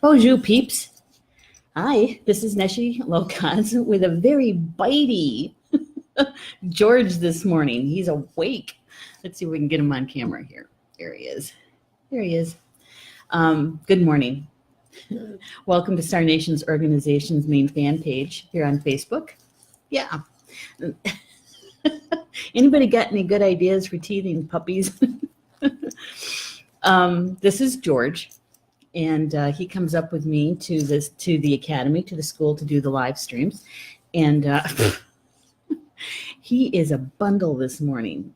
Bonjour, peeps. Hi, this is Neshi Locans with a very bitey George this morning. He's awake. Let's see if we can get him on camera here. There he is. There he is. Good morning. Welcome to Star Nation's organization's main fan page here on Facebook. Yeah. Anybody got any good ideas for teething puppies? This is George. And he comes up with me to the academy, to the school, to do the live streams. And he is a bundle this morning.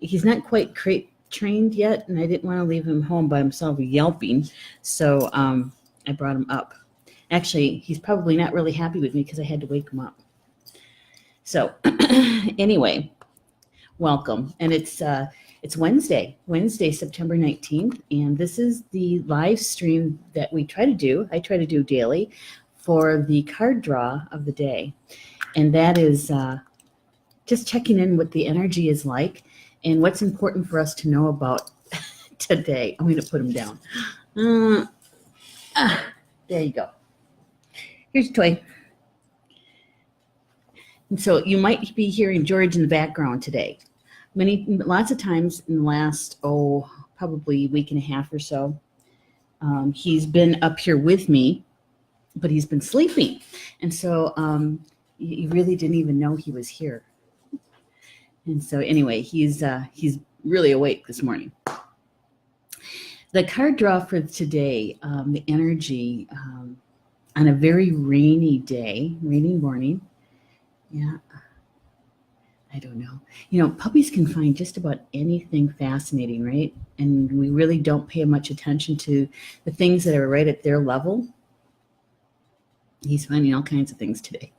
He's not quite crate trained yet, and I didn't want to leave him home by himself yelping. So I brought him up. Actually, he's probably not really happy with me because I had to wake him up. So anyway, welcome. And it's Wednesday, September 19th, and this is the live stream that I try to do daily for the card draw of the day. And that is just checking in what the energy is like and what's important for us to know about today. I'm going to put him down. There you go. Here's a toy. And so you might be hearing George in the background today. Lots of times in the last, probably week and a half or so, he's been up here with me, but he's been sleeping. And so you really didn't even know he was here. And so anyway, he's really awake this morning. The card draw for today, the energy on a very rainy morning. Yeah. I don't know. Puppies can find just about anything fascinating, right? And we really don't pay much attention to the things that are right at their level. He's finding all kinds of things today.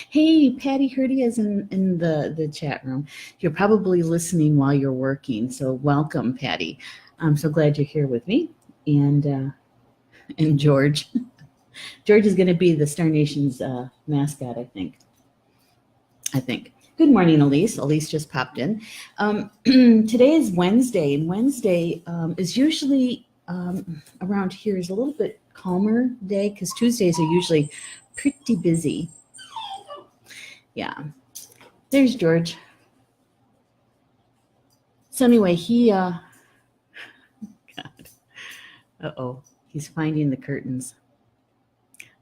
Hey, Patty Hurdy is in the chat room. You're probably listening while you're working, so welcome, Patty. I'm so glad you're here with me. And George. George is going to be the Star Nation's mascot, I think. Good morning, Elise. Elise just popped in. Today is Wednesday, and Wednesday is usually around here is a little bit calmer day because Tuesdays are usually pretty busy. Yeah. There's George. So anyway, God. Uh-oh. He's finding the curtains.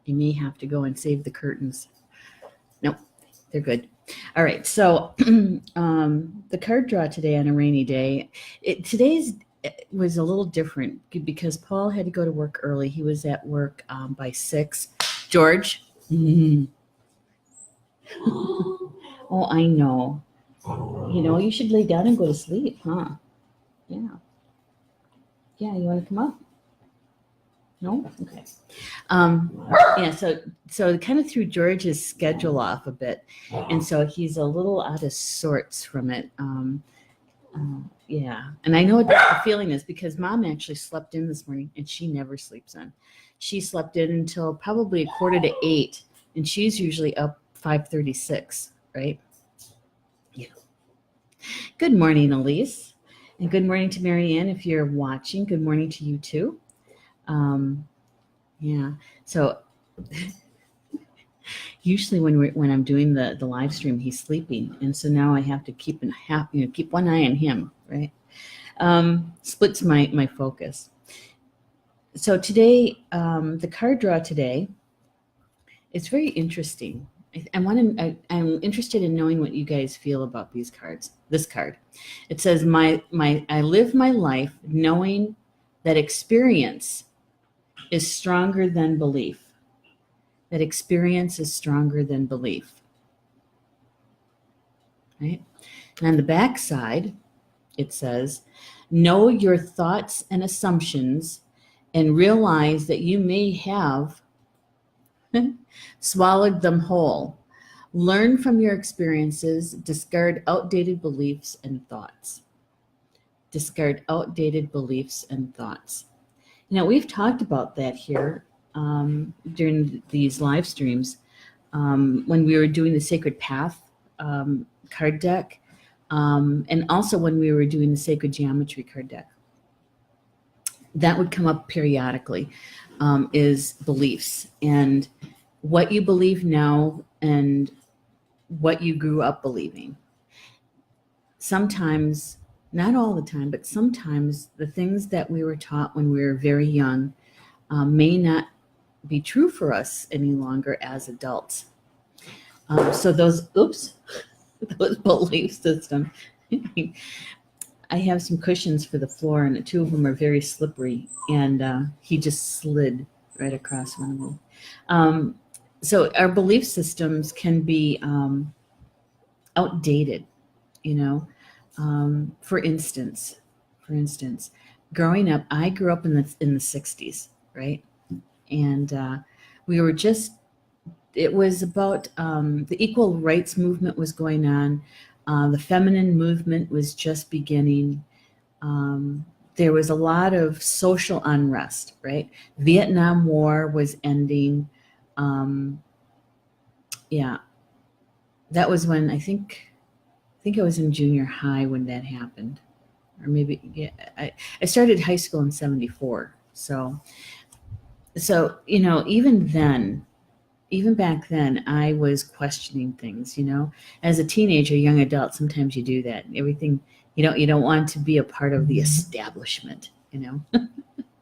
I may have to go and save the curtains. Nope, they're good. All right, so the card draw today on a rainy day. Today's was a little different because Paul had to go to work early. He was at work by 6. George? Oh, I know. You should lay down and go to sleep, huh? Yeah. Yeah, you want to come up? No? Okay. Yeah, so it kind of threw George's schedule off a bit. And so he's a little out of sorts from it. Yeah. And I know what the feeling is because Mom actually slept in this morning and she never sleeps in. She slept in until probably 7:45, and she's usually up 5:36, right? Yeah. Good morning, Elise. And good morning to Marianne if you're watching. Good morning to you too. Yeah. So usually when I'm doing the live stream, he's sleeping, and so now I have to keep one eye on him, right? Splits my focus. So today, the card draw today, it's very interesting. I'm interested in knowing what you guys feel about these cards. This card, it says, I live my life knowing that experience is stronger than belief. That experience is stronger than belief. Right? And on the back side, it says, know your thoughts and assumptions and realize that you may have swallowed them whole. Learn from your experiences, discard outdated beliefs and thoughts. Discard outdated beliefs and thoughts. Now, we've talked about that here during these live streams when we were doing the Sacred Path card deck and also when we were doing the Sacred Geometry card deck. that would come up periodically, is beliefs and what you believe now and what you grew up believing. Sometimes, not all the time, but sometimes the things that we were taught when we were very young may not be true for us any longer as adults. So those belief systems. I have some cushions for the floor, and two of them are very slippery, and he just slid right across one of them. So our belief systems can be outdated, you know. For instance, growing up, I grew up in the '60s, right? And we were just it was about the equal rights movement was going on. The feminine movement was just beginning. There was a lot of social unrest, right? Vietnam War was ending. Yeah, that was when I think I was in junior high when that happened, or maybe yeah. I started high school in '74, so even back then, I was questioning things. As a teenager, young adult, sometimes you do that. Everything you don't want to be a part of the establishment.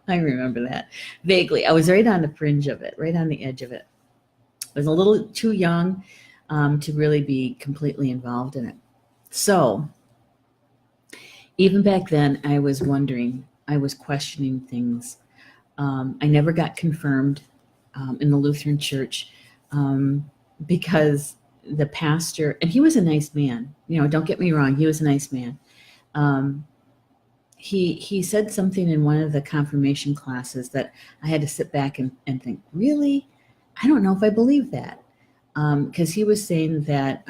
I remember that vaguely. I was right on the fringe of it, right on the edge of it. I was a little too young to really be completely involved in it. So even back then, I was wondering, I was questioning things. I never got confirmed in the Lutheran church because the pastor, and he was a nice man. Don't get me wrong, he was a nice man. He said something in one of the confirmation classes that I had to sit back and think, really? I don't know if I believe that. Because he was saying that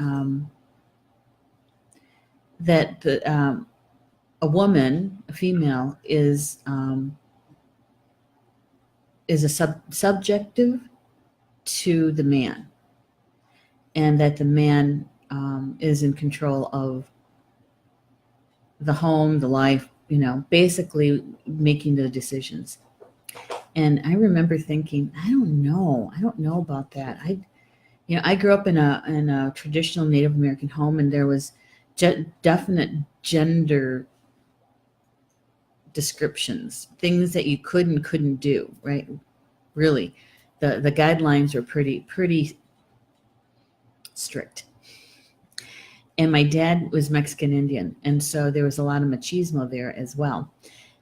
a woman, a female, is subjective to the man, and that the man is in control of the home, the life, basically making the decisions. And I remember thinking, I don't know about that. I grew up in a traditional Native American home, and there was definite gender descriptions, things that you could and couldn't do, right? Really, the guidelines were pretty strict. And my dad was Mexican Indian, and so there was a lot of machismo there as well.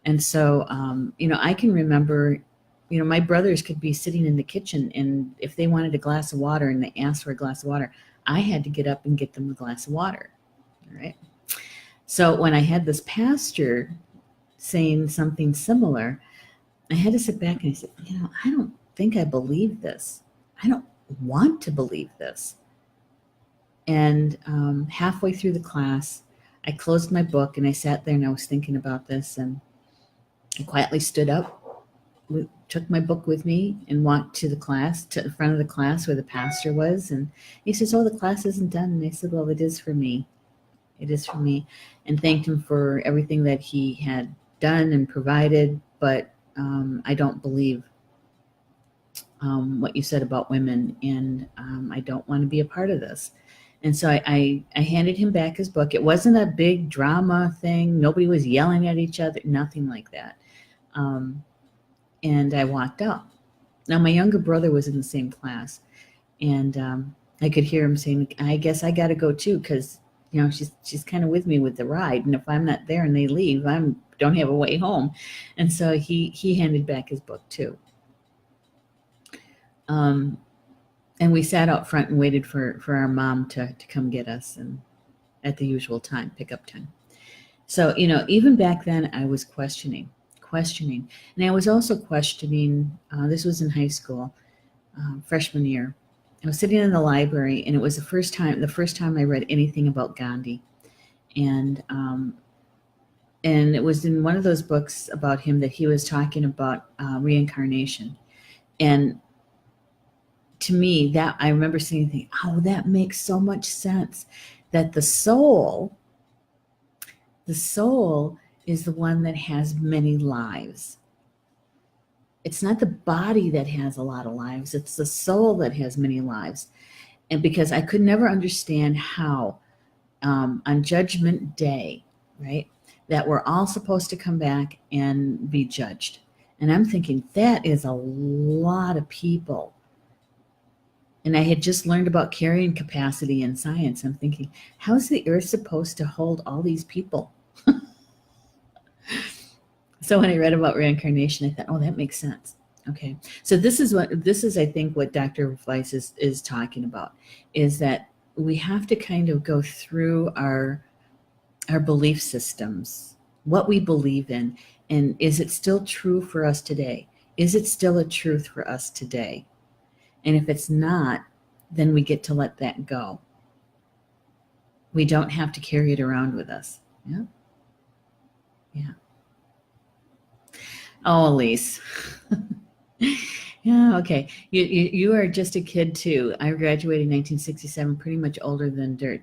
And so, I can remember, my brothers could be sitting in the kitchen, and if they wanted a glass of water and they asked for a glass of water, I had to get up and get them a glass of water. All right. So when I had this pastor saying something similar, I had to sit back and I said, I don't think I believe this. I don't want to believe this. And halfway through the class, I closed my book and I sat there and I was thinking about this, and I quietly stood up, took my book with me, and walked to the front of the class where the pastor was. And he says, "Oh, the class isn't done." And I said, "Well, it is for me. It is for me," and thanked him for everything that he had done and provided. But I don't believe what you said about women, and I don't want to be a part of this. And so I handed him back his book. It wasn't a big drama thing. Nobody was yelling at each other, nothing like that. And I walked out. Now, my younger brother was in the same class, and I could hear him saying, "I guess I got to go too, because she's kind of with me with the ride, and if I'm not there and they leave, I don't have a way home." And so he handed back his book too. And we sat out front and waited for our mom to come get us, and at the usual time, pickup time. So, even back then I was questioning. And I was also questioning, this was in high school, freshman year. I was sitting in the library, and it was the first time I read anything about Gandhi. And it was in one of those books about him that he was talking about reincarnation. And to me, that I remember saying, "Oh, that makes so much sense, that the soul is the one that has many lives." It's not the body that has a lot of lives, it's the soul that has many lives. And because I could never understand how on Judgment Day, right, that we're all supposed to come back and be judged. And I'm thinking, that is a lot of people. And I had just learned about carrying capacity in science. I'm thinking, how is the earth supposed to hold all these people? So when I read about reincarnation, I thought, oh, that makes sense. Okay. So this is I think what Dr. Weiss is talking about, is that we have to kind of go through our belief systems, what we believe in, and is it still true for us today? Is it still a truth for us today? And if it's not, then we get to let that go. We don't have to carry it around with us. Yeah. Yeah. Oh, Elise. Yeah, okay. You are just a kid too. I graduated in 1967, pretty much older than dirt.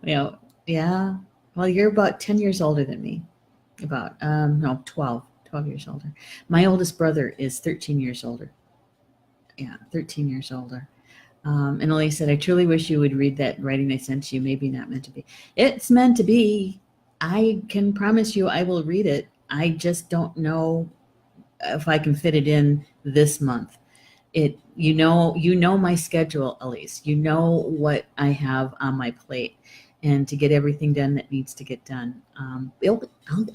Yeah. Well, you're about 10 years older than me. About, no, 12 years older. My oldest brother is 13 years older. Yeah, 13 years older. And Elise said, I truly wish you would read that writing I sent you. Maybe not meant to be. It's meant to be. I can promise you I will read it. I just don't know if I can fit it in this month. You know my schedule, Elise. You know what I have on my plate, and to get everything done that needs to get done.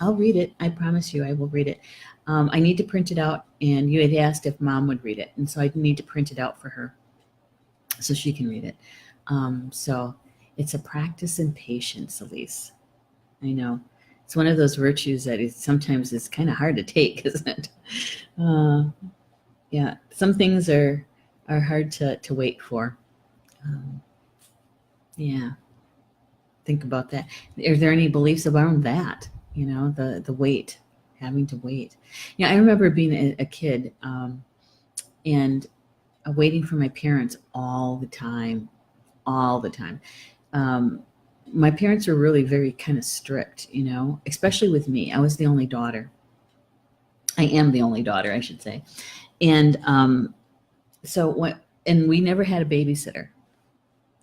I'll read it. I promise you I will read it. I need to print it out, and you had asked if Mom would read it, and so I need to print it out for her so she can read it. So it's a practice in patience, Elise. I know. It's one of those virtues that sometimes is kind of hard to take, isn't it? Yeah, some things are hard to wait for. Yeah, think about that. Are there any beliefs around that? The wait, having to wait. I remember being a kid and waiting for my parents all the time. My parents were really very kind of strict, especially with me. I was the only daughter. I am the only daughter, I should say. And and we never had a babysitter.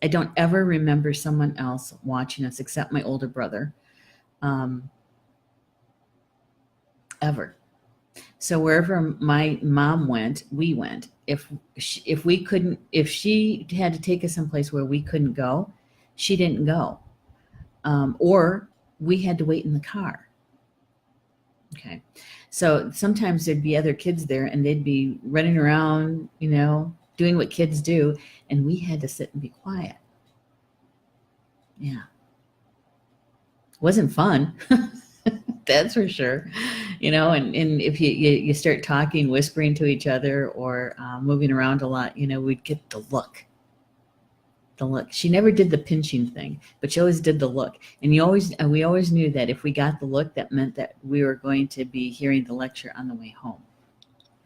I don't ever remember someone else watching us except my older brother, ever. So wherever my mom went, we went. If she had to take us someplace where we couldn't go, she didn't go. Or we had to wait in the car. Okay. So sometimes there'd be other kids there and they'd be running around, doing what kids do. And we had to sit and be quiet. Yeah. Wasn't fun. That's for sure. And if you start talking, whispering to each other or moving around a lot, we'd get the look. She never did the pinching thing, but she always did the look. And we always knew that if we got the look, that meant that we were going to be hearing the lecture on the way home.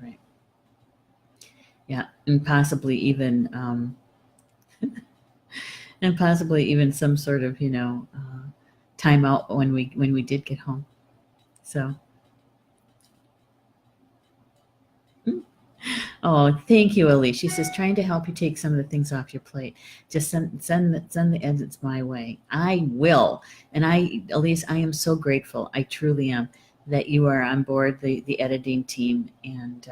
Right. Yeah. And possibly even some sort of, time out when we did get home. So. Oh, thank you, Elise. She says, trying to help you take some of the things off your plate. Just send the edits my way. I will. And Elise, I am so grateful. I truly am that you are on board the editing team. And,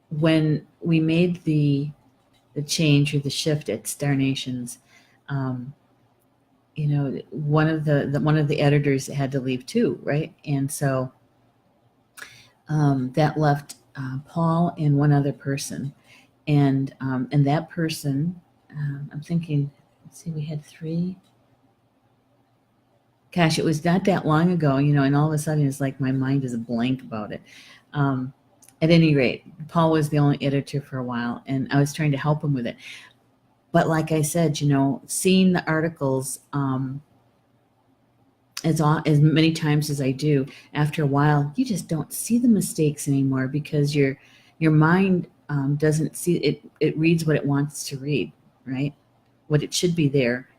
when we made the change or the shift at Star Nations, one of the editors had to leave too, right? And so that left Paul and one other person, and that person, I'm thinking, let's see, we had 3. Gosh, it was not that long ago, and all of a sudden it's like my mind is a blank about it. At any rate, Paul was the only editor for a while, and I was trying to help him with it. But like I said, seeing the articles as many times as I do, after a while, you just don't see the mistakes anymore because your mind doesn't see it. It reads what it wants to read, right? What it should be there.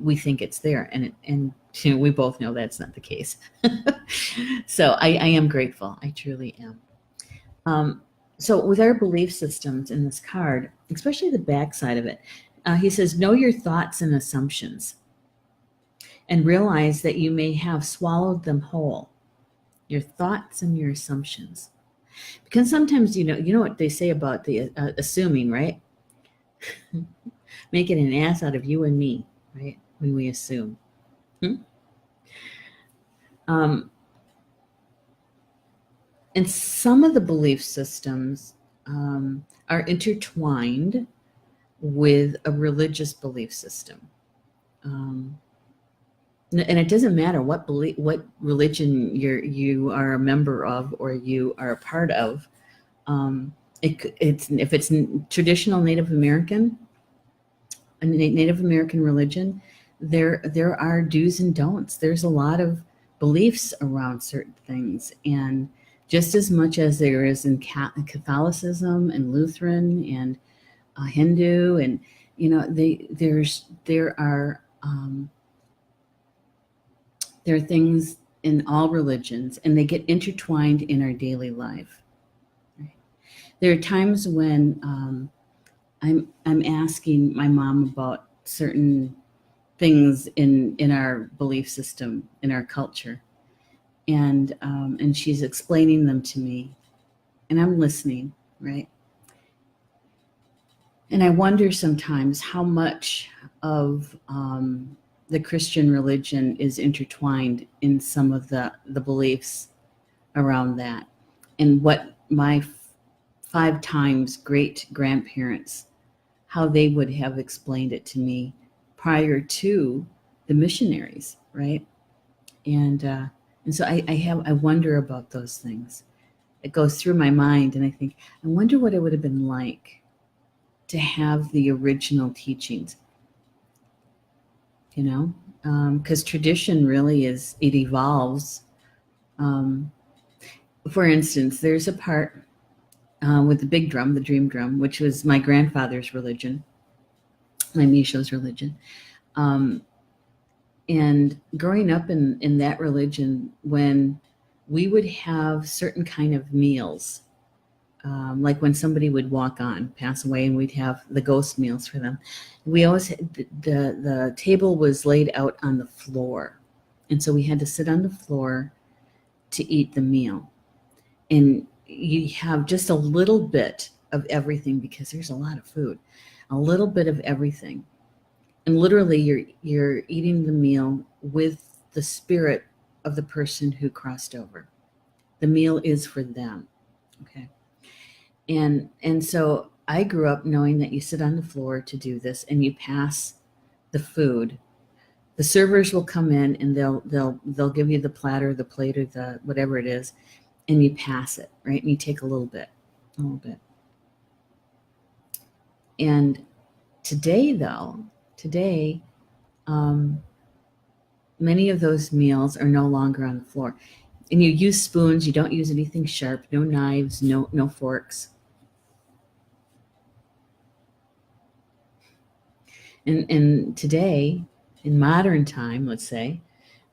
we think it's there, and we both know that's not the case. So I am grateful. I truly am. So with our belief systems in this card, especially the back side of it, he says, know your thoughts and assumptions and realize that you may have swallowed them whole. Your thoughts and your assumptions. Because sometimes, you know what they say about the assuming, right? Making an ass out of you and me, right? When we assume. And some of the belief systems are intertwined with a religious belief system. And it doesn't matter what religion you are a member of or you are a part of. If it's traditional Native American, a Native American religion, there are do's and don'ts. There's a lot of beliefs around certain things, and just as much as there is in Catholicism and Lutheran and Hindu, and there are things in all religions, and they get intertwined in our daily life. Right? There are times when I'm asking my mom about certain things in our belief system, in our culture, and she's explaining them to me, and I'm listening, right? And I wonder sometimes how much of the Christian religion is intertwined in some of the beliefs around that, and what my 5 times great grandparents, how they would have explained it to me prior to the missionaries, right? And so I wonder about those things. It goes through my mind, and I think, I wonder what it would have been like to have the original teachings, because tradition really it evolves. For instance, there's a part with the big drum, the dream drum, which was my grandfather's religion, my Misho's religion. And growing up in that religion, when we would have certain kind of meals, like when somebody would pass away, and we'd have the ghost meals for them. We always had, the table was laid out on the floor, and so we had to sit on the floor to eat the meal. And you have just a little bit of everything, because there's a lot of food, a little bit of everything. And literally you're eating the meal with the spirit of the person who crossed over. The meal is for them. Okay. And so I grew up knowing that you sit on the floor to do this, and you pass the food. The servers will come in, and they'll give you the platter, the plate, or the whatever it is, and you pass it, right? And you take a little bit. And today, many of those meals are no longer on the floor, and you use spoons. You don't use anything sharp, no knives, no forks. And today, in modern time, let's say,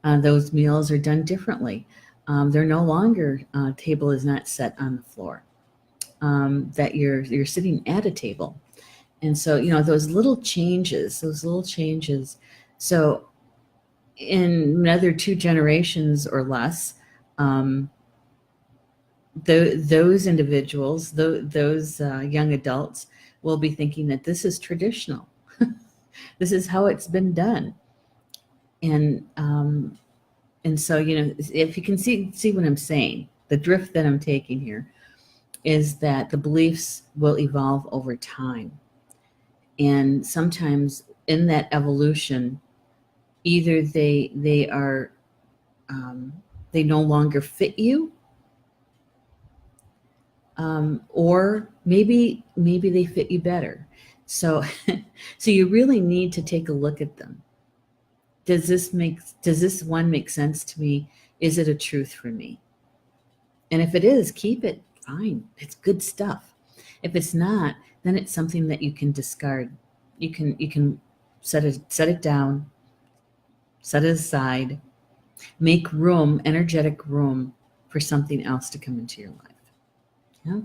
those meals are done differently. They're no longer, table is not set on the floor, that you're sitting at a table. And so, those little changes. So in another 2 generations or less, those individuals, those young adults will be thinking that this is traditional. This is how it's been done. And so, if you can see what I'm saying, the drift that I'm taking here is that the beliefs will evolve over time. And sometimes in that evolution, either they are they no longer fit you, or maybe they fit you better. So so you really need to take a look at them. Does this one make sense to me? Is it a truth for me? And if it is, keep it. Fine. It's good stuff. If it's not, then it's something that you can discard. You can set it down, Set it aside. Make room, energetic room, for something else to come into your life. Yeah.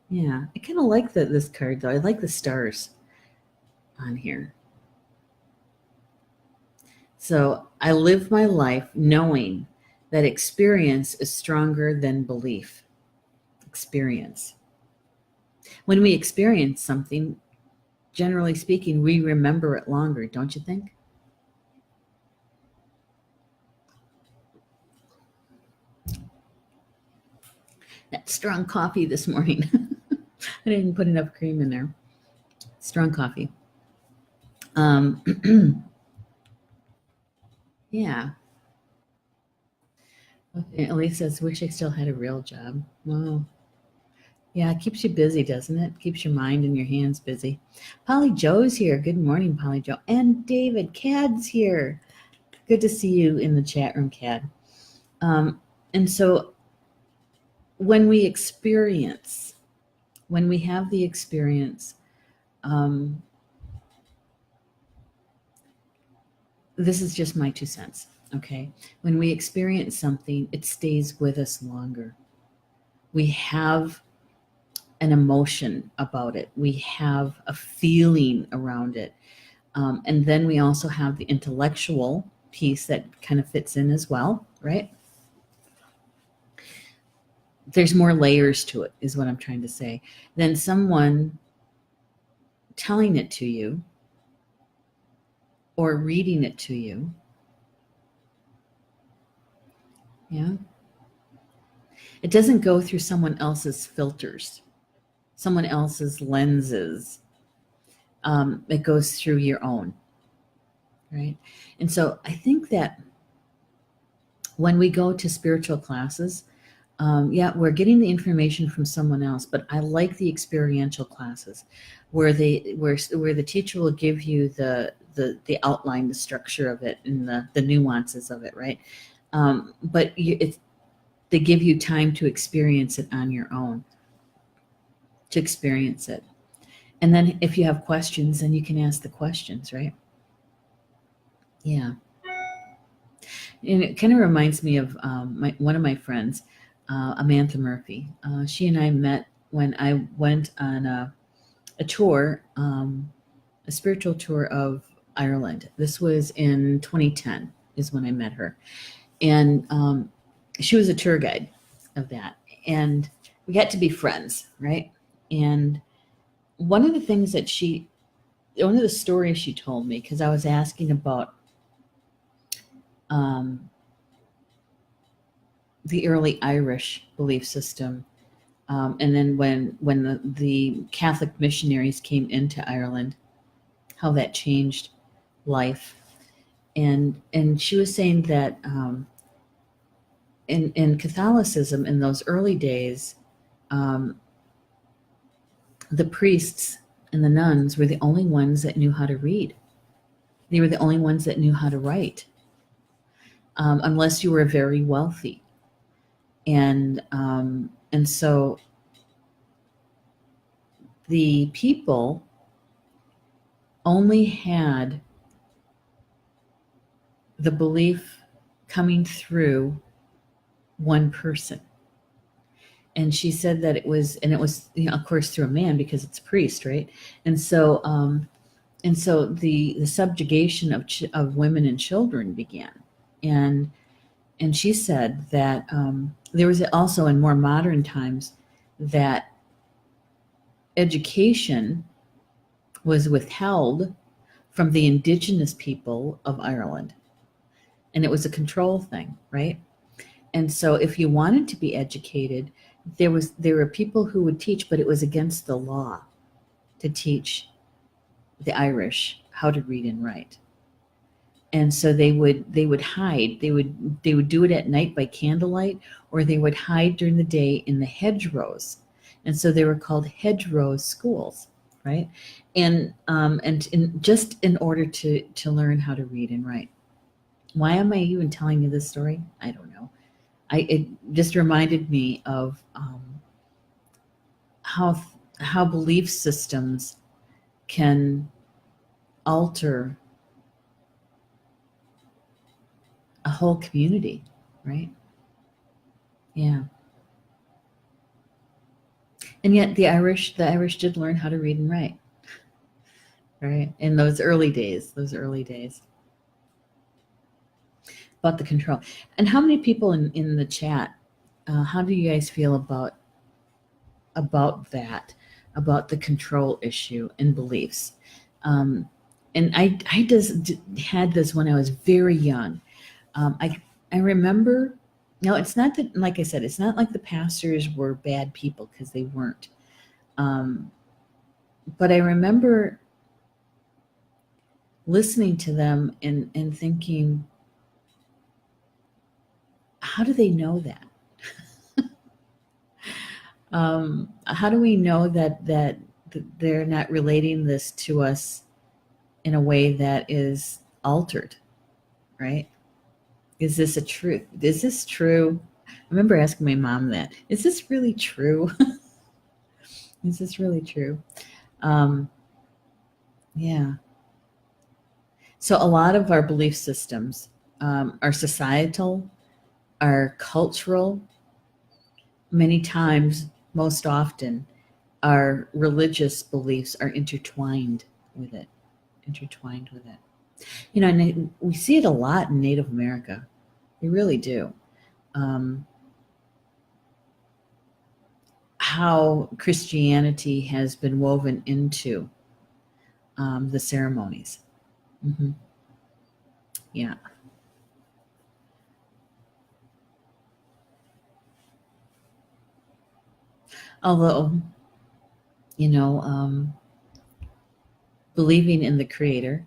Yeah. I kind of like this card, though. I like the stars on here. So I live my life knowing that experience is stronger than belief. Experience. When we experience something, generally speaking, we remember it longer, don't you think? That strong coffee this morning. I didn't put enough cream in there. Strong coffee. Yeah. Elise says, wish I still had a real job. Wow. Yeah, it keeps you busy, doesn't it? Keeps your mind and your hands busy. Polly Joe's here. Good morning, Polly Joe. And David, Cad's here. Good to see you in the chat room, Cad. And so when we experience, when we have the experience, this is just my 2 cents, okay? When we experience something, it stays with us longer. We have an emotion about it. We have a feeling around it. And then we also have the intellectual piece that kind of fits in as well, right? There's more layers to it, is what I'm trying to say, than someone telling it to you or reading it to you. Yeah. It doesn't go through someone else's filters, someone else's lenses. It goes through your own, right? And so I think that when we go to spiritual classes, yeah, we're getting the information from someone else, but I like the experiential classes where the teacher will give you the outline, the structure of it, and the nuances of it, right? But they give you time to experience it on your own, to experience it. And then if you have questions, then you can ask the questions, right? Yeah. And it kind of reminds me of one of my friends, Amantha Murphy. She and I met when I went on a tour, a spiritual tour of Ireland. This was in 2010 is when I met her. And she was a tour guide of that. And we got to be friends, right? And one of the stories she told me, because I was asking about the early Irish belief system, and then when the Catholic missionaries came into Ireland, how that changed life, and she was saying that in Catholicism in those early days, the priests and the nuns were the only ones that knew how to read. They were the only ones that knew how to write, unless you were very wealthy. And so the people only had the belief coming through one person. And she said that it was, of course, through a man, because it's a priest, right? And so the subjugation of women and children began. And she said that there was also, in more modern times, that education was withheld from the indigenous people of Ireland. And it was a control thing, right? And so if you wanted to be educated, there were people who would teach, but it was against the law to teach the Irish how to read and write. And so they would hide. They would do it at night by candlelight, or they would hide during the day in the hedgerows. And so they were called hedgerow schools, right? And just in order to learn how to read and write. Why am I even telling you this story? I don't know. It just reminded me of how belief systems can alter a whole community, right? Yeah. And yet the Irish did learn how to read and write, right? In those early days about the control. And how many people in the chat, how do you guys feel about that, about the control issue and beliefs? And I just had this when I was very young. I remember, no, it's not that, like I said, it's not like the pastors were bad people, because they weren't. Um, but I remember listening to them and thinking, how do they know that? How do we know that they're not relating this to us in a way that is altered, right? Is this a truth? Is this true? I remember asking my mom that. Is this really true? Is this really true? Um, yeah. So a lot of our belief systems are societal, are cultural. Many times, most often, our religious beliefs are intertwined with it. Intertwined with it. And we see it a lot in Native America. We really do. How Christianity has been woven into the ceremonies. Mm-hmm. Yeah. Although, you know, believing in the Creator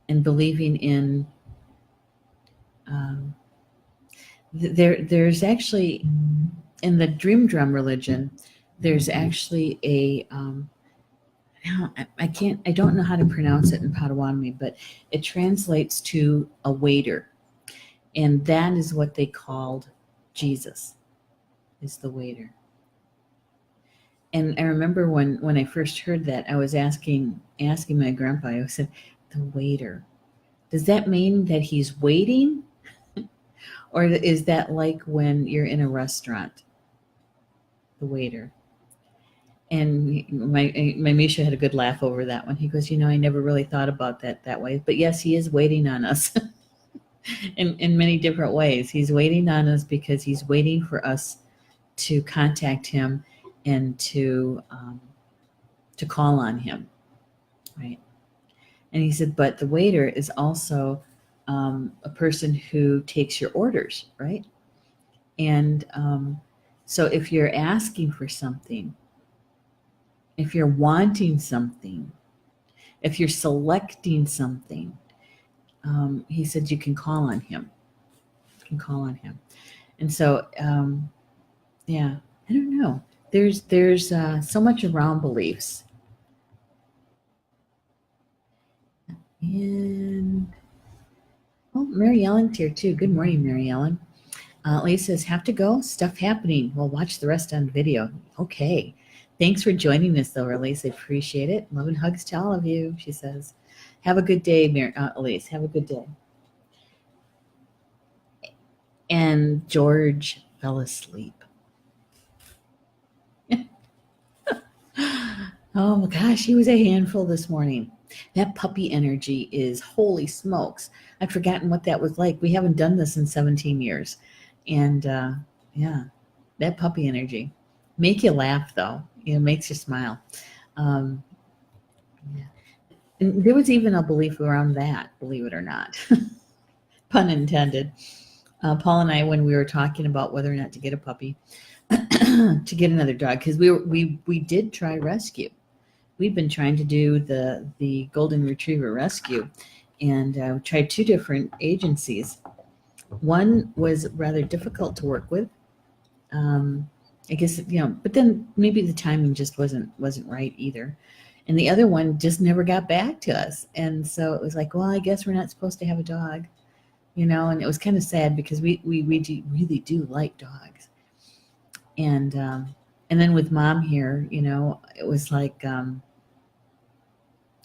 and believing in um, there's actually, in the Dream Drum religion, there's actually a I don't know how to pronounce it in Potawatomi, but it translates to a waiter, and that is what they called Jesus, is the waiter. And I remember when I first heard that, I was asking my grandpa. I said, "The waiter, does that mean that he's waiting, or is that like when you're in a restaurant, the waiter?" And my Misha had a good laugh over that one. He goes, I never really thought about that way. But yes, he is waiting on us in many different ways. He's waiting on us because he's waiting for us to contact him and to call on him, right? And he said, but the waiter is also a person who takes your orders, right? And so if you're asking for something, if you're wanting something, if you're selecting something, he said you can call on him. You can call on him. And so, yeah, I don't know. There's so much around beliefs. And Mary Ellen's here too. Good morning, Mary Ellen. Lee says, have to go? Stuff happening. Well, watch the rest on video. Okay. Thanks for joining us, though, Elise. I appreciate it. Love and hugs to all of you, she says. Have a good day, Elise. Have a good day. And George fell asleep. Oh my gosh, he was a handful this morning. That puppy energy is, holy smokes. I'd forgotten what that was like. We haven't done this in 17 years. And yeah, that puppy energy. Make you laugh, though. Makes you smile. Yeah. And there was even a belief around that, believe it or not. Pun intended. Paul and I, when we were talking about whether or not to get a puppy, to get another dog, because we did try rescue. We've been trying to do the golden retriever rescue, and tried two different agencies. One was rather difficult to work with. I guess, but then maybe the timing just wasn't right either. And the other one just never got back to us. And so it was like, well, I guess we're not supposed to have a dog, and it was kind of sad because we really do like dogs. And then with Mom here, it was like,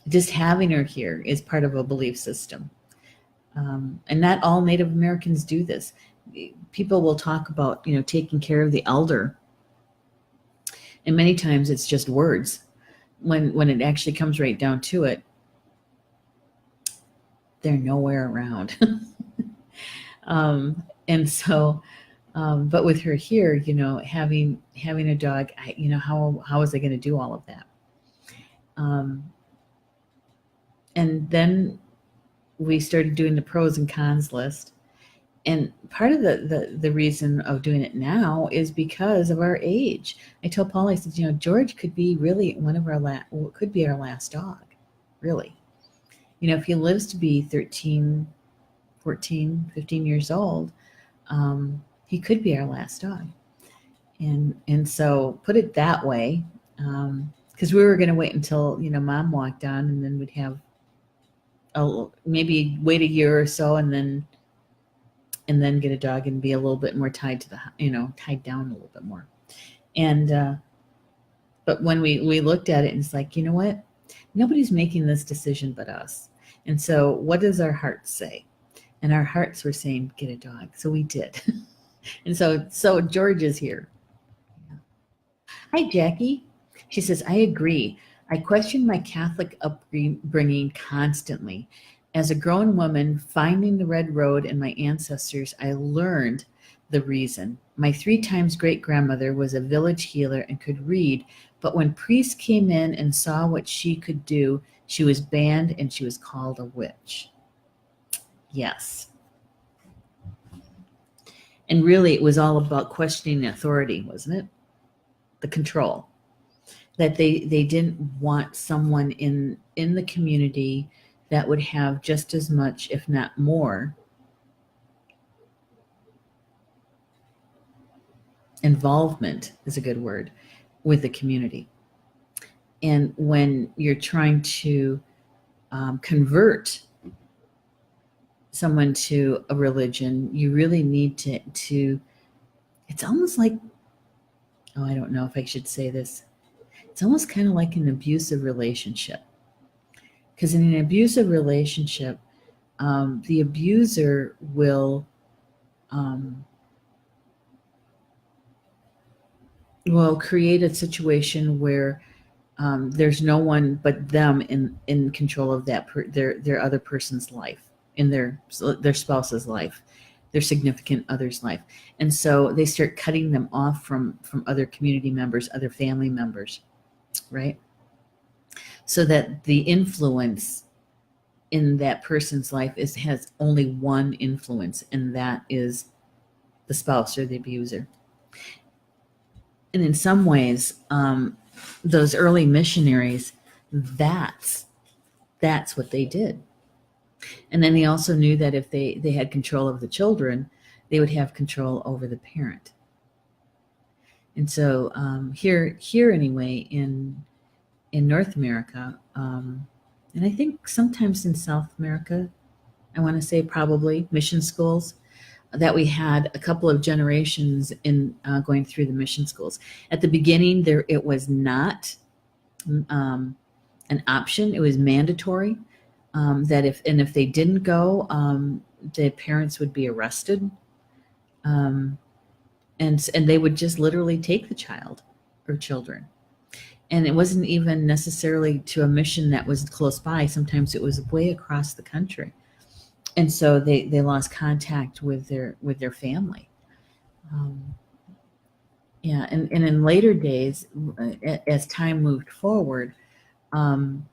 just having her here is part of a belief system. And not all Native Americans do this. People will talk about, taking care of the elder, and many times it's just words. When it actually comes right down to it, they're nowhere around. And so, but with her here, having a dog, how was I going to do all of that? And then we started doing the pros and cons list. And part of the reason of doing it now is because of our age. I told Paul, I said, George could be really one of could be our last dog, really. If he lives to be 13, 14, 15 years old, he could be our last dog. And so put it that way, because we were going to wait until, Mom walked on, and then we'd have maybe wait a year or so, and then get a dog and be a little bit more tied to tied down a little bit more. And but when we looked at it, and it's like, you know what? Nobody's making this decision but us. And so what does our hearts say? And our hearts were saying, get a dog. So we did. And so George is here. Hi, Jackie. She says, I agree. I question my Catholic upbringing constantly. As a grown woman, finding the red road and my ancestors, I learned the reason. My 3 times great-grandmother was a village healer and could read, but when priests came in and saw what she could do, she was banned and she was called a witch. Yes. And really, it was all about questioning authority, wasn't it? The control. That they didn't want someone in the community that would have just as much, if not more, involvement is a good word, with the community. And when you're trying to convert someone to a religion, you really need to it's almost like, I don't know if I should say this. It's almost kind of like an abusive relationship. Because in an abusive relationship, the abuser will create a situation where there's no one but them in control of that their other person's life, in their spouse's life, their significant other's life. And so they start cutting them off from other community members, other family members, right? So that the influence in that person's life has only one influence, and that is the spouse or the abuser. And in some ways, those early missionaries, that's what they did. And then they also knew that if they had control of the children, they would have control over the parent. And so here anyway, in North America, and I think sometimes in South America, I want to say probably mission schools, that we had a couple of generations in going through the mission schools. At the beginning, it was not an option; it was mandatory. That if they didn't go, the parents would be arrested, and they would just literally take the child or children. And it wasn't even necessarily to a mission that was close by. Sometimes it was way across the country. And so they lost contact with their family. And in later days, as time moved forward, and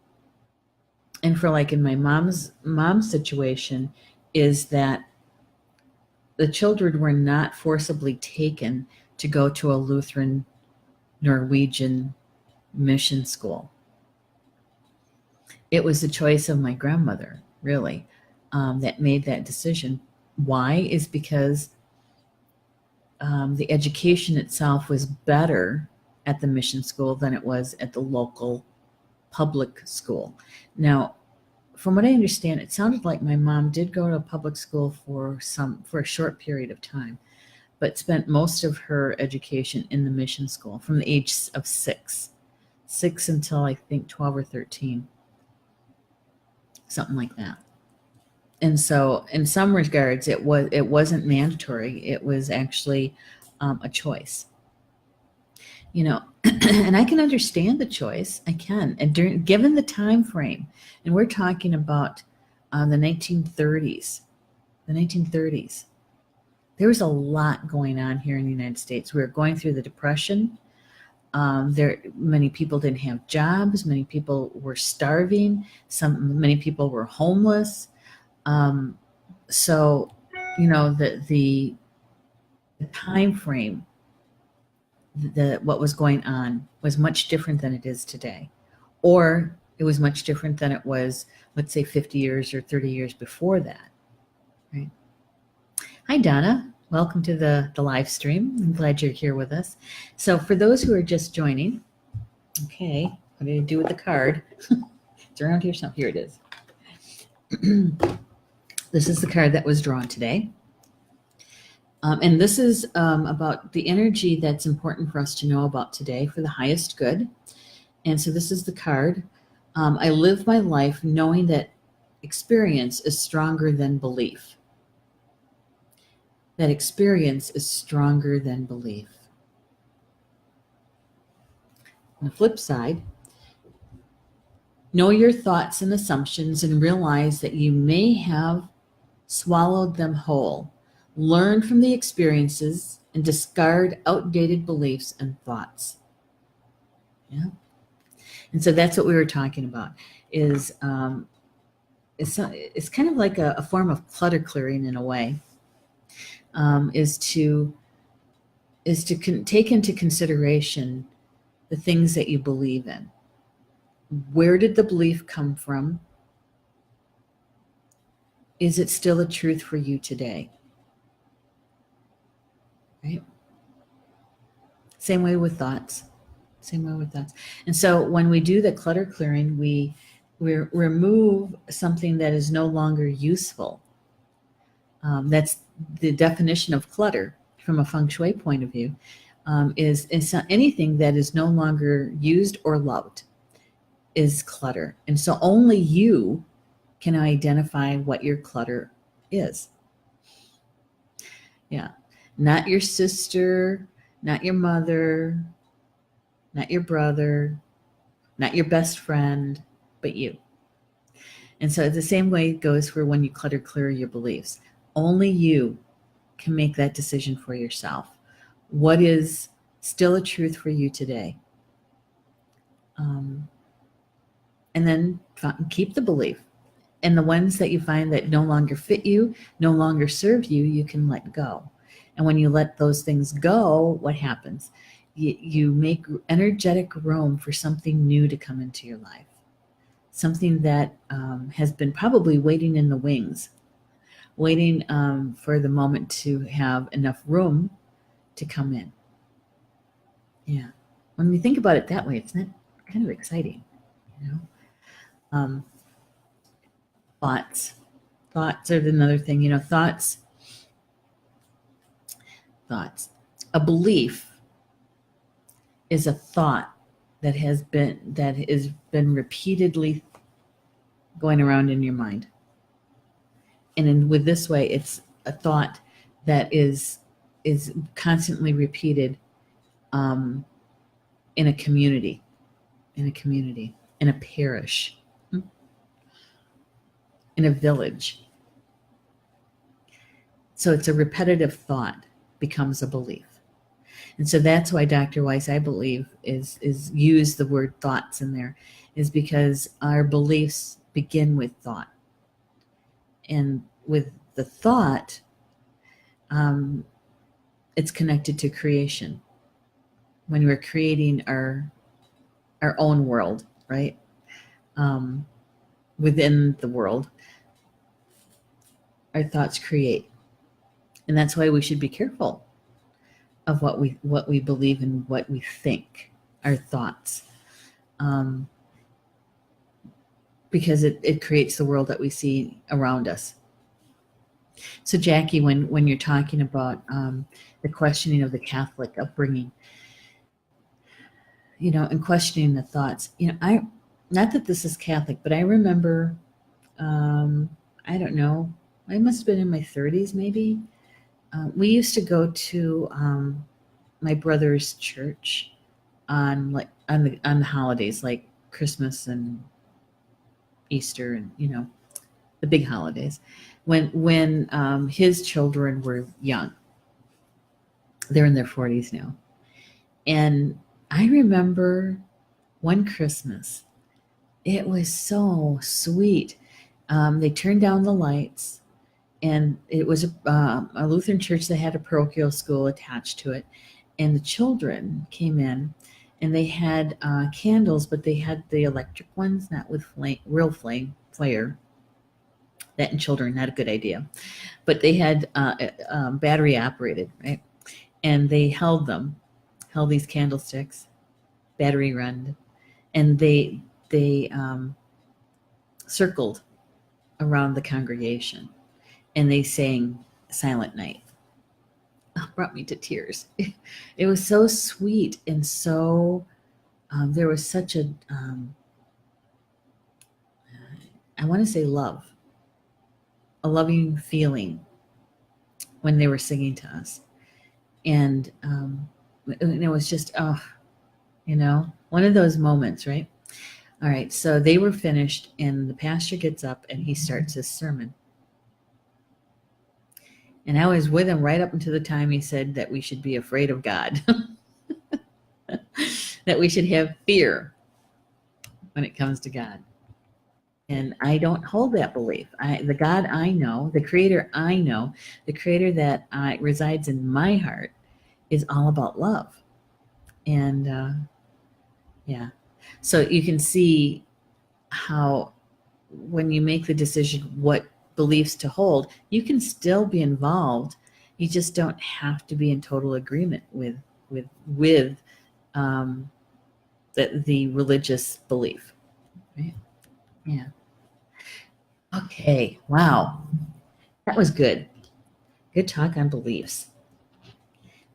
for like in my mom's situation, is that the children were not forcibly taken to go to a Lutheran Norwegian mission school. It was the choice of my grandmother, really, that made that decision. Why? Is because the education itself was better at the mission school than it was at the local public school. Now, from what I understand, it sounded like my mom did go to a public school for a short period of time, but spent most of her education in the mission school from the age of 6 until I think 12 or 13, something like that. And so in some regards, it wasn't mandatory. It was actually a choice. And I can understand the choice. I can. And given the time frame, and we're talking about the 1930s, the 1930s, there was a lot going on here in the United States. We were going through the Depression. Many people didn't have jobs. Many people were starving. Many people were homeless. So, the time frame, what was going on was much different than it is today, or it was much different than it was, let's say, 50 years or 30 years before that. Right? Hi, Donna. Welcome to the live stream. I'm glad you're here with us. So for those who are just joining, okay, what did I do with the card? It's around here. Here it is. This is the card that was drawn today. And this is about the energy that's important for us to know about today for the highest good. And so this is the card. I live my life knowing that experience is stronger than belief. That experience is stronger than belief. On the flip side, know your thoughts and assumptions and realize that you may have swallowed them whole. Learn from the experiences and discard outdated beliefs and thoughts. Yeah. And so that's what we were talking about, is it's kind of like a form of clutter clearing in a way, is to take into consideration the things that you believe in. Where did the belief come from? Is it still a truth for you today? Right? Same way with thoughts. And so when we do the clutter clearing, we remove something that is no longer useful. That's the definition of clutter from a feng shui point of view, is anything that is no longer used or loved is clutter. And so only you can identify what your clutter is. Yeah. Not your sister, not your mother, not your brother, not your best friend, but you. And so the same way it goes for when you clutter clear your beliefs. Only you can make that decision for yourself. What is still a truth for you today? And then keep the belief. And the ones that you find that no longer fit you, no longer serve you, you can let go. And when you let those things go, what happens? You make energetic room for something new to come into your life. Something that has been probably waiting in the wings, waiting for the moment to have enough room to come in. Yeah. When we think about it that way, it's not kind of exciting, Thoughts are another thing, thoughts. A belief is a thought that has been repeatedly going around in your mind. And with this way, it's a thought that is constantly repeated in a community, in a parish, in a village. So it's a repetitive thought becomes a belief. And so that's why Dr. Weiss, I believe, is use the word thoughts in there, is because our beliefs begin with thought. And with the thought, it's connected to creation. When we're creating our own world, right? Within the world, our thoughts create. And that's why we should be careful of what we believe and what we think, our thoughts, because it creates the world that we see around us. So Jackie, when you're talking about the questioning of the Catholic upbringing, and questioning the thoughts, I not that this is Catholic, but I remember, I I don't know, I must have been in my 30s maybe. We used to go to my brother's church on the holidays like Christmas and Easter and the big holidays when his children were young. They're in their 40s now. And I remember one Christmas, it was so sweet. They turned down the lights, and it was a Lutheran church that had a parochial school attached to it. And the children came in, and they had candles, but they had the electric ones, not with real flare. That in children, not a good idea. But they had battery operated, right? And they held these candlesticks, battery run, and they circled around the congregation, and they sang Silent Night. Oh, brought me to tears. It was so sweet, and so there was such a I want to say love, a loving feeling when they were singing to us. And it was just, one of those moments, right? All right, so they were finished, and the pastor gets up and he starts his sermon. And I was with him right up until the time he said that we should be afraid of God, that we should have fear when it comes to God. And I don't hold that belief. The God I know, the Creator I know, the Creator that resides in my heart is all about love. And yeah, so you can see how when you make the decision what beliefs to hold, you can still be involved. You just don't have to be in total agreement with the religious belief, right? Yeah. Okay. Wow. That was good. Good talk on beliefs.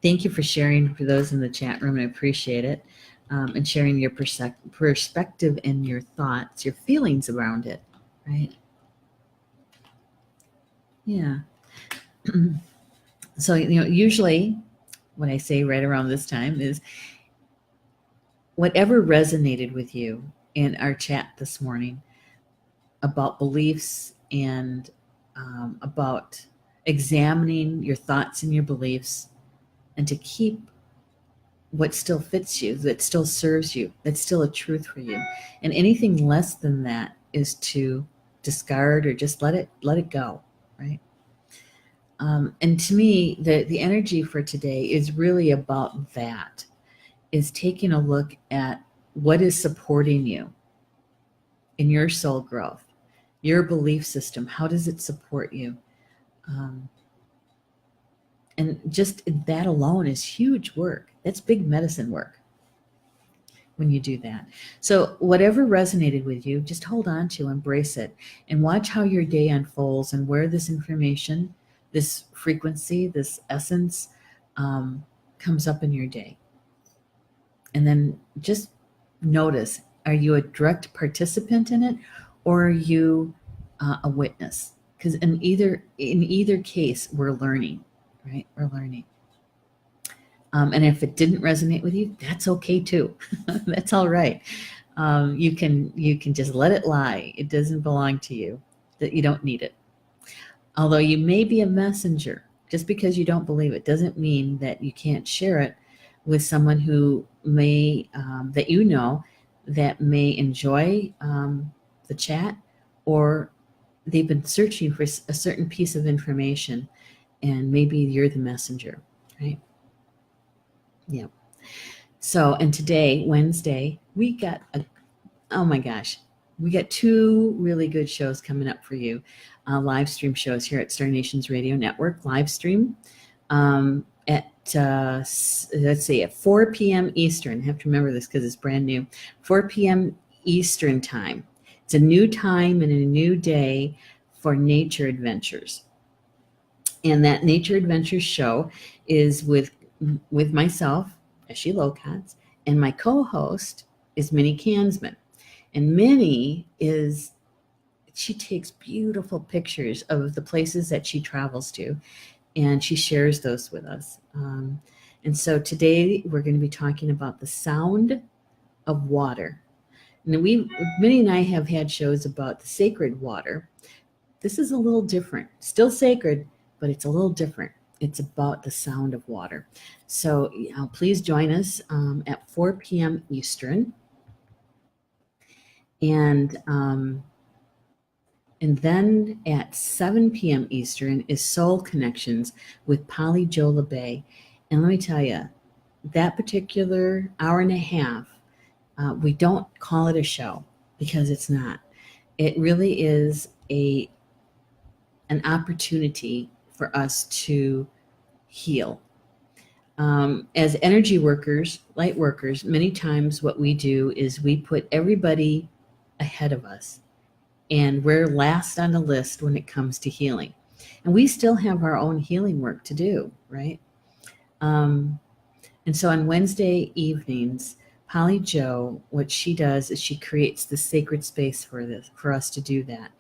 Thank you for sharing for those in the chat room. I appreciate it. And sharing your perspective and your thoughts, your feelings around it, right? Yeah. So, usually what I say right around this time is whatever resonated with you in our chat this morning about beliefs and about examining your thoughts and your beliefs, and to keep what still fits you, that still serves you, that's still a truth for you. And anything less than that is to discard or just let it go, right? And to me, the energy for today is really about that, is taking a look at what is supporting you in your soul growth, your belief system. How does it support you? And just that alone is huge work. That's big medicine work when you do that. So whatever resonated with you, just hold on to, embrace it, and watch how your day unfolds and where this information, this frequency, this essence comes up in your day. And then just notice, are you a direct participant in it, or are you a witness? Because in either case, we're learning, right? We're learning. And if it didn't resonate with you, that's okay too. That's all right. You can just let it lie. It doesn't belong to you. That you don't need it. Although you may be a messenger, just because you don't believe it doesn't mean that you can't share it with someone who may that you know that may enjoy the chat, or they've been searching for a certain piece of information, and maybe you're the messenger, right? Yeah. So, and today, Wednesday, we got we got two really good shows coming up for you. Live stream shows here at Star Nations Radio Network. Live stream at let's see, at 4 p.m. Eastern. I have to remember this because it's brand new. 4 p.m. Eastern time. It's a new time and a new day for Nature Adventures. And that Nature Adventures show is with myself, Neshi Locatz, and my co-host is Minnie Kansman. And Minnie is she takes beautiful pictures of the places that she travels to, and she shares those with us. And so today we're going to be talking about the sound of water. And Minnie and I have had shows about the sacred water. This is a little different, still sacred, but it's a little different. It's about the sound of water. So please join us at 4 p.m. Eastern. And then at 7 p.m. Eastern is Soul Connections with Polly Jo LeBay. And let me tell you, that particular hour and a half, we don't call it a show because it's not. It really is an opportunity for us to heal. As energy workers, light workers, many times what we do is we put everybody ahead of us, and we're last on the list when it comes to healing. And we still have our own healing work to do, right? And so on Wednesday evenings, Polly Jo, what she does is she creates the sacred space for us to do that.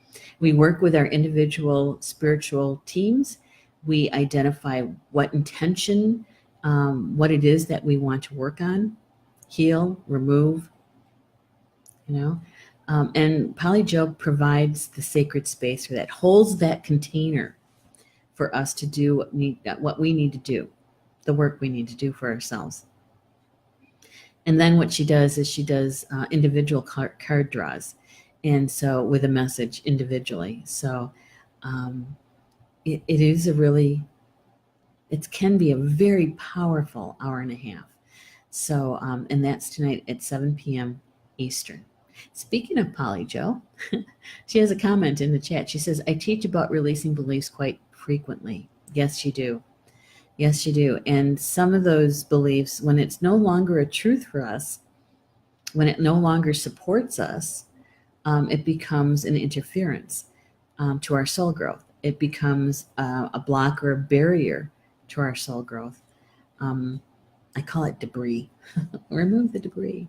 We work with our individual spiritual teams. We identify what intention, what it is that we want to work on, heal, remove, and Polly Jo provides the sacred space for that, holds that container for us to do what we need to do, the work we need to do for ourselves. And then what she does is she does individual card draws, and so with a message individually. So it is it can be a very powerful hour and a half. So, and that's tonight at 7 p.m. Eastern. Speaking of Polly Jo, she has a comment in the chat. She says, I teach about releasing beliefs quite frequently. Yes, you do. Yes, you do. And some of those beliefs, when it's no longer a truth for us, when it no longer supports us, it becomes an interference to our soul growth. It becomes a block or a barrier to our soul growth. I call it debris. Remove the debris.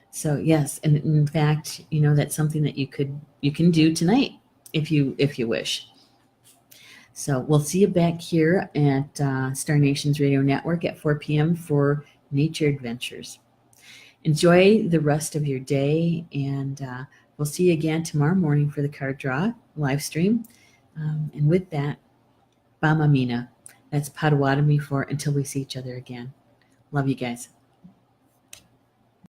So yes, and in fact, that's something that you can do tonight if you wish. So we'll see you back here at Star Nations Radio Network at 4 p.m. for Nature Adventures. Enjoy the rest of your day, and we'll see you again tomorrow morning for the card draw live stream. And with that, Bama Mina. That's Potawatomi for until we see each other again. Love you guys.